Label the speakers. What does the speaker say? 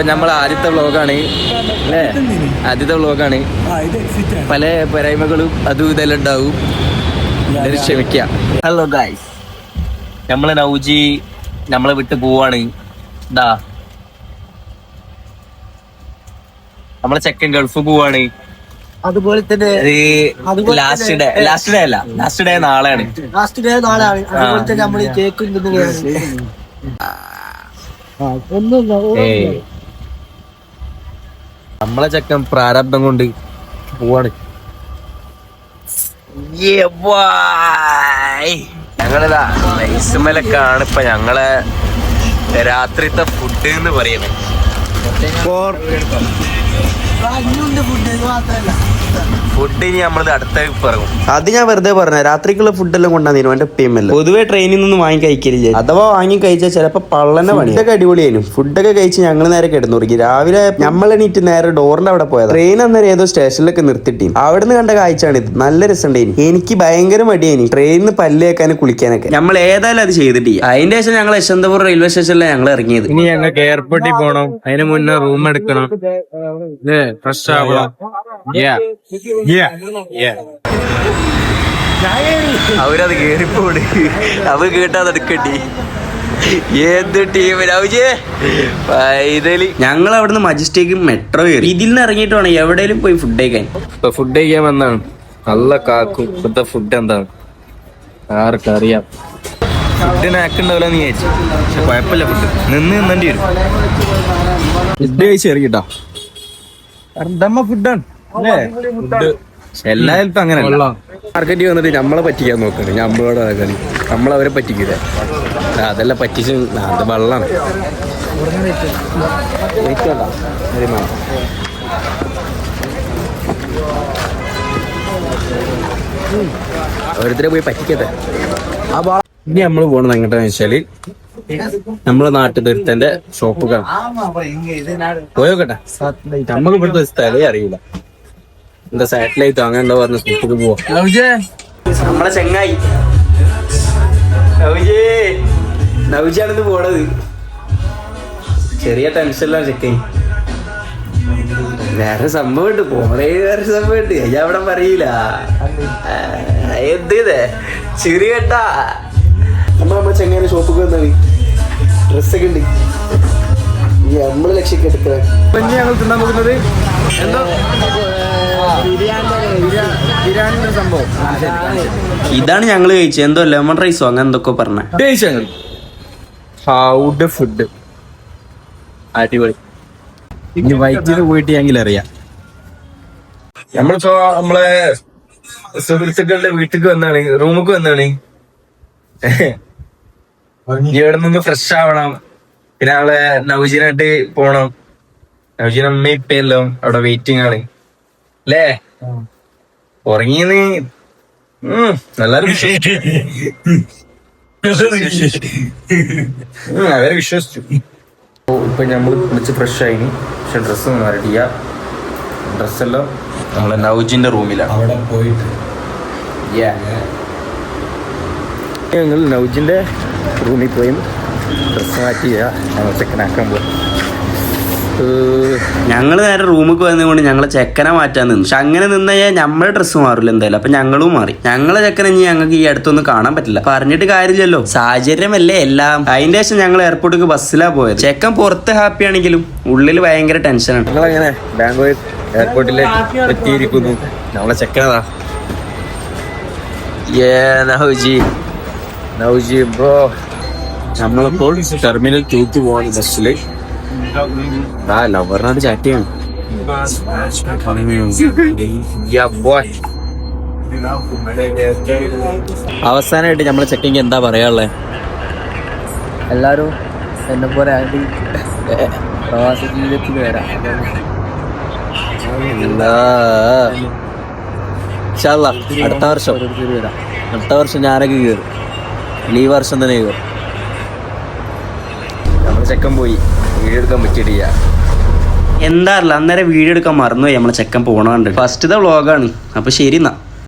Speaker 1: അപ്പൊ നമ്മളെ ആദ്യത്തെ വ്ളോഗാണ് അല്ലേ? ആദ്യത്തെ വ്ളോഗാണ്. പല പോരായ്മകളും അതും ഇതെല്ലാം ഉണ്ടാവും. എല്ലാവരും ക്ഷമിക്കുക. ഹലോ ഗൈസ്, നമ്മളെ നൗജി നമ്മളെ വിട്ട് പോവാണ്. ഇതാ നമ്മളെ ചെക്കൻ ഗൾഫ് പോവാണ്.
Speaker 2: അതുപോലെ തന്നെ
Speaker 1: ലാസ്റ്റ് ഡേ നാളെയാണ്.
Speaker 2: അതുപോലെ തന്നെ നമ്മൾ കേക്ക്
Speaker 1: നമ്മളെ ചെക്കൻ പ്രാരബ്ധം കൊണ്ട് പോവാണ്. ഞങ്ങളിതാ നൈസുമലക്കാണ് ഇപ്പൊ ഞങ്ങളെ രാത്രിത്തെ ഫുഡ് എന്ന് പറയുന്നത്. ഫുഡ് ഇനി നമ്മളത് അടുത്ത പിറകും.
Speaker 3: അത് ഞാൻ വെറുതെ പറഞ്ഞ രാത്രിക്കുള്ള ഫുഡെല്ലാം കൊണ്ടുവന്നു എന്റെ പേയ്മല്ല. പൊതുവെ ട്രെയിനിൽ നിന്നും വാങ്ങി കഴിക്കലില്ല. അഥവാ വാങ്ങി കഴിച്ചാൽ ചിലപ്പോ പള്ളന്നെ പണി. ഫുഡൊക്കെ അടിപൊളിയായിരുന്നു. ഫുഡൊക്കെ കഴിച്ച് ഞങ്ങൾ നേരെ കിടന്നുറങ്ങി. രാവിലെ നമ്മളെണീറ്റ് നേരെ ഡോറിന്റെ അവിടെ പോയത്. ട്രെയിൻ അന്നേരം ഏതോ സ്റ്റേഷനിലൊക്കെ നിർത്തിട്ടി. അവിടെ നിന്ന് കണ്ട കാഴ്ചയാണിത്. നല്ല രസമുണ്ടായിനി. എനിക്ക് ഭയങ്കര മടിയായി ട്രെയിനിന്ന് പല്ല് വെക്കാനും കുളിക്കാനൊക്കെ. നമ്മൾ ഏതായാലും അത് ചെയ്തിട്ടില്ല. അതിന്റെ ശേഷം ഞങ്ങൾ യശ്വന്തപുരം റെയിൽവേ സ്റ്റേഷനിലാണ് ഞങ്ങൾ ഇറങ്ങിയത്.
Speaker 1: ഇനി ഞങ്ങൾക്ക് എയർപോർട്ടിൽ പോകണം. അതിന് മുന്നേ റൂം എടുക്കണം, ഫ്രഷ് ആവണം. അവരത് കേറിപ്പോട്. അവ കേട്ടാ എടുക്കട്ടി. ഏത് ടീം
Speaker 3: ഞങ്ങൾ അവിടുന്ന് മജസ്റ്റിക് മെട്രോ കയറി. ഇതിൽ നിന്ന് ഇറങ്ങിയിട്ട് വേണം എവിടെയും പോയി ഫുഡ് കഴിക്കാൻ.
Speaker 1: ഇപ്പൊ ഫുഡ് കഴിക്കാൻ വന്നാണ്. നല്ല കാക്കും. ഇപ്പത്തെ ഫുഡ് എന്താണ് ആർക്കറിയാം. ഫുഡിന് ആക്കുണ്ടാവില്ല എന്ന് വിചാരിച്ചു. പക്ഷെ കുഴപ്പമില്ല. ഫുഡ് നിന്നേണ്ടി വരും. ഫുഡ് കഴിച്ചിറങ്ങിട്ടോ. ഫുഡാണ് എല്ലായിടത്തും അങ്ങനെ മാർക്കറ്റിൽ വന്നിട്ട് നമ്മളെ പറ്റിക്കാൻ നോക്കണ്ട്. നമ്മളോട് കളി. നമ്മളവരെ പറ്റിക്കില്ല. അതെല്ലാം പറ്റിച്ച് അത് വെള്ളമാണ്. ഓരോരുത്തരെ പോയി പറ്റിക്കട്ടെ. ഇനി നമ്മൾ പോകണത് എങ്ങോട്ടാന്ന് വെച്ചാല് നമ്മളെ നാട്ടിൽ ഒരുത്തന്റെ ഷോപ്പ് കാണാം. പോയോക്കട്ടെ. നമുക്ക് ഇവിടുത്തെ സ്ഥലേ അറിയില്ല. എന്താ സാറ്റലൈറ്റ് അങ്ങനെ എന്താ പറഞ്ഞ സ്ഥലത്തേക്ക് പോവാ. നമ്മളെ ചെങ്ങായി നൗജിയാണിത് പോണത്. ചെറിയ ടെൻഷനിലാണ് ചെക്കൻ. വേറെ സംഭവം ഉണ്ട്. പോണേ വേറെ സംഭവം ഉണ്ട്. ഞാൻ അവിടെ പറയില്ല. എന്ത് ചിരി കേട്ടാ. നമ്മളെ ചെങ്ങായി ഷോപ്പിൽ വന്നാണ്. ഡ്രസ്സൊക്കെ ഉണ്ട്. നമ്മള് ലക്ഷ്യമൊക്കെ എടുക്കുക. ഞങ്ങൾ തിന്നാൻ പോകുന്നത് എന്തോ സംഭവം.
Speaker 3: ഇതാണ് ഞങ്ങൾ കഴിച്ചത്. എന്തോ ലെമൺ റൈസോ അങ്ങനെ എന്തൊക്കെ പറഞ്ഞ
Speaker 1: ഫുഡ് അടിപൊളി. ഇനി വൈറ്റിന് പോയിട്ട് ഞങ്ങൾ അറിയാം. നമ്മളിപ്പോ നമ്മളെ സുഹൃത്തുക്കളുടെ വീട്ടിലേക്ക് വന്നാണ്, റൂമിക്ക് വന്നാണ്. ഇവിടെ നിന്ന് ഫ്രഷ് ആവണം. പിന്നെ നമ്മളെ നൗജീനായിട്ട് പോണം. നൗജീൻ അമ്മ ഇപ്പല്ലോ അവിടെ വെയിറ്റിംഗ് ആണ് അല്ലേ? ഉറങ്ങിയെന്ന് എല്ലാരും അവരെ വിശ്വസിച്ചു. ഇപ്പൊ ഞമ്മള് കുളിച്ച് ഫ്രഷ് ആയിന്. പക്ഷെ ഡ്രസ്സ് മാറിയിട്ടില്ല. ഡ്രസ്സെല്ലാം നമ്മളെ നൗജിന്റെ റൂമിലാണ്. അവിടെ പോയിട്ട് ഞങ്ങൾ നൗജിന്റെ റൂമിൽ പോയി ഡ്രസ്സ് മാറ്റി ഞങ്ങൾ ചെക്കനാക്കാൻ പോയി.
Speaker 3: ഞങ്ങൾ നേരെ റൂമിൽ വന്നുകൊണ്ട് ഞങ്ങളെ ചെക്കനെ മാറ്റാൻ നിന്നു. പക്ഷെ അങ്ങനെ നിന്ന് കഴിഞ്ഞാൽ നമ്മളെ ഡ്രസ്സ് മാറില്ല എന്തായാലും. അപ്പൊ ഞങ്ങളും മാറി. ഞങ്ങളെ ചെക്കനെ ഇനി ഞങ്ങൾക്ക് ഈ അടുത്തൊന്നും കാണാൻ പറ്റില്ല. പറഞ്ഞിട്ട് കാര്യമില്ലല്ലോ, സാഹചര്യമല്ലേ എല്ലാം. അതിന്റെ ശേഷം ഞങ്ങൾ എയർപോർട്ടിലേക്ക് ബസ്സിലാ പോയത്. ചെക്കൻ പുറത്ത് ഹാപ്പി ആണെങ്കിലും ഉള്ളിൽ ഭയങ്കര ടെൻഷനാണ്.
Speaker 1: ഞങ്ങളങ്ങനെ ബാംഗ്ലൂർ എയർപോർട്ടിലേക്ക് എത്തിയിരിക്കുന്നു. നമ്മളെ ചെക്കനതാ. നൗജി ബ്രോ. നമ്മളിപ്പോൾ ടെർമിനൽ 2 പോവാണ് ബസ്സില്. ലവറിനോട് ചാറ്റ് ചെയ്യണം. അവസാനമായിട്ട് നമ്മളെ ചെക്കിങ് എന്താ പറയാനുള്ളത്?
Speaker 2: എല്ലാരും എന്നെ പോലെ പ്രവാസ ജീവിതത്തിൽ വരാം.
Speaker 1: അടുത്ത വർഷം ഞാനൊക്കെ കയറും. ഈ വർഷം തന്നെ കയറും. നമ്മളെ ചെക്കൻ പോയി. വീഡിയോ എടുക്കാൻ പറ്റിയിട്ടില്ല.
Speaker 3: എന്താ അറിയില്ല, അന്നേരം വീഡിയോ എടുക്കാൻ മറന്നുപോയി. നമ്മളെ ചെക്കൻ പോണ കണ്ടിട്ട്. ഫസ്റ്റത്തെ വ്ളോഗാണ്. അപ്പൊ ശരി എന്നാ.